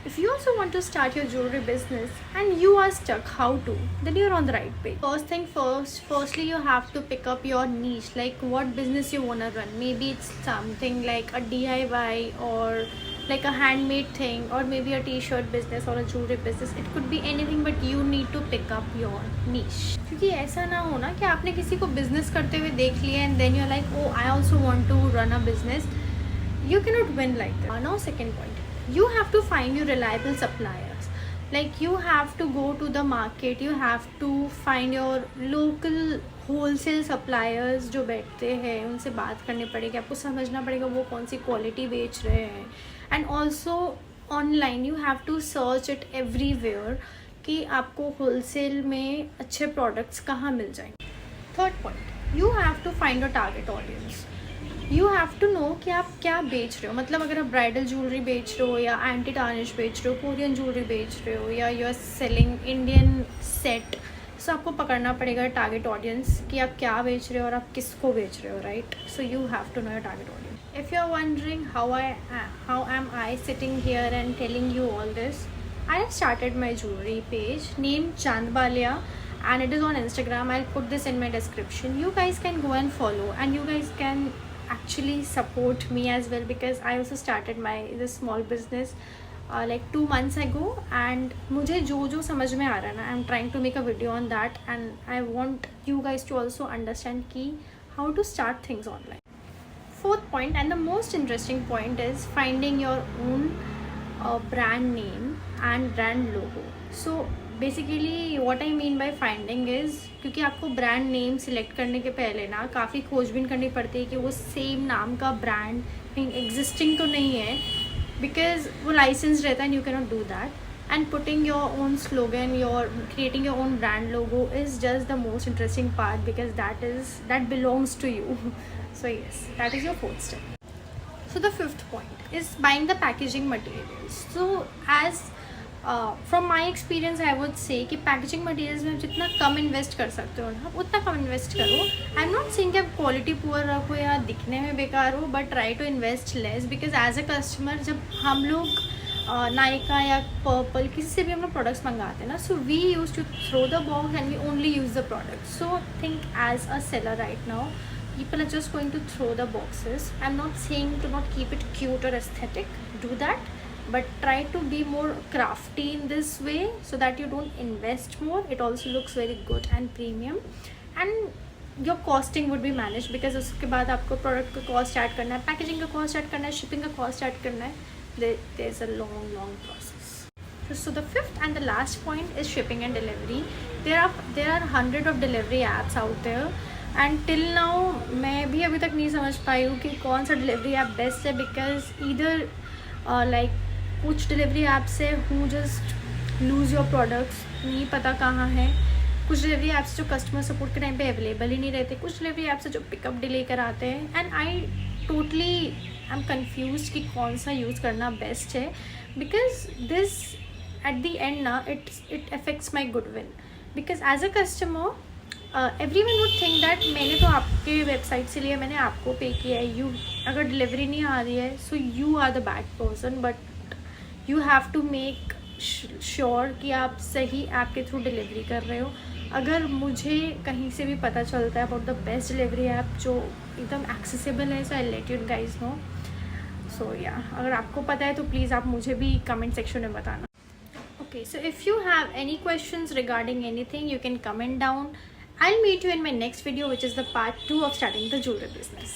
If you also want to start your jewelry business and you are stuck how to, then you're on the right page. First thing first, firstly you have to pick up your niche, like what business you want to run. Maybe it's something like a DIY or like a handmade thing, or maybe a t-shirt business or a jewelry business. It could be anything, but you need to pick up your niche. क्योंकि ऐसा ना हो ना कि आपने किसी को business करते हुए देख लिया and then you're like, oh, I also want to run a business. You cannot win like that. Now second point, you have to find your reliable suppliers. Like you have to go to the market, you have to find your local wholesale suppliers जो बैठते हैं, उनसे बात करनी पड़ेगी, आपको समझना पड़ेगा वो कौन सी क्वालिटी बेच रहे हैं. And also online you have to search it everywhere कि आपको होलसेल में अच्छे प्रोडक्ट्स कहाँ मिल जाएंगे. Third point, you have to find a target audience. You have to know कि आप क्या बेच रहे हो. मतलब अगर आप ब्राइडल ज्वेलरी बेच रहे हो या एंटी टार्निश बेच रहे हो, कोरियन ज्वेलरी बेच रहे हो, या you are selling Indian set, so आपको पकड़ना पड़ेगा टारगेट ऑडियंस कि आप क्या बेच रहे हो और आप किसको बेच रहे हो, right. So you have to know your target audience. If you are wondering how am I sitting here and telling you all this, I have started my jewelry page named Chandbalia, and it is on Instagram. I'll put this in my description. You guys can go and follow, and you guys can actually support me as well, because I also started this small business like 2 months ago, and मुझे जो समझ में आ रहा है ना, I'm trying to make a video on that, and I want you guys to also understand कि how to start things online. Fourth point, and the most interesting point, is finding your own brand name and brand logo. So basically what I mean by finding is, क्योंकि आपको brand name select करने के पहले ना काफ़ी खोजबीन करनी पड़ती है कि वो सेम नाम का ब्रांड कहीं एग्जिस्टिंग तो नहीं है, बिकॉज वो लाइसेंस रहता है and you cannot do that. And putting your own slogan, creating your own brand logo is just the most interesting part, because that belongs to you. So yes, that is your fourth step. So the fifth point is buying the packaging materials. So as from my experience I would say कि packaging materials में जितना कम invest कर सकते हो ना, उतना कम invest करो. I am not saying कि आप क्वालिटी पुअर रखो या दिखने में बेकार हो, but try to invest less, because as a customer जब हम लोग नायका या पर्पल किसी से भी हम लोग प्रोडक्ट्स मंगाते हैं ना, so we use to throw the box and we only use the product. So think as a seller right now, people are just going to throw the boxes. I'm not saying to not keep it cute or aesthetic, do that, but try to be more crafty in this way so that you don't invest more. It also looks very good and premium, and your costing would be managed, because उसके बाद आपको product का cost add करना है, packaging का cost add करना है, shipping का कॉस्ट ऐड करना है. there is a long process. So the fifth and the last point is shipping and delivery. There are hundred of delivery apps out there, and till now मैं भी अभी तक नहीं समझ पाई हूँ कि कौन सा डिलीवरी ऐप बेस्ट है, बिकॉज ईदर लाइक कुछ डिलीवरी ऐप से हूँ जस्ट लूज़ योर प्रोडक्ट्स, नहीं पता कहाँ है. कुछ डिलीवरी ऐप्स जो कस्टमर सपोर्ट के टाइम पे अवेलेबल ही नहीं रहते, कुछ डिलीवरी ऐप्स है जो पिकअप डिले कराते हैं, एंड आई एम कन्फ्यूज कि कौन सा यूज़ करना बेस्ट है, because this at the end ना it affects my goodwill, because as a customer everyone would think that मैंने तो आपके वेबसाइट से लिया, मैंने आपको पे किया है, यू अगर डिलीवरी नहीं आ रही है so you are the bad person. But you have to make sure कि आप सही ऐप के थ्रू डिलीवरी कर रहे हो. अगर मुझे कहीं से भी पता चलता है about the best delivery app जो एकदम एक्सेसिबल है, so I let you guys know. So या अगर आपको पता है तो प्लीज़ आप मुझे भी कमेंट सेक्शन में बताना. Okay, so if you have any questions regarding anything, you can comment down. I'll meet you in my next video, which is the part 2 of starting the jewelry business.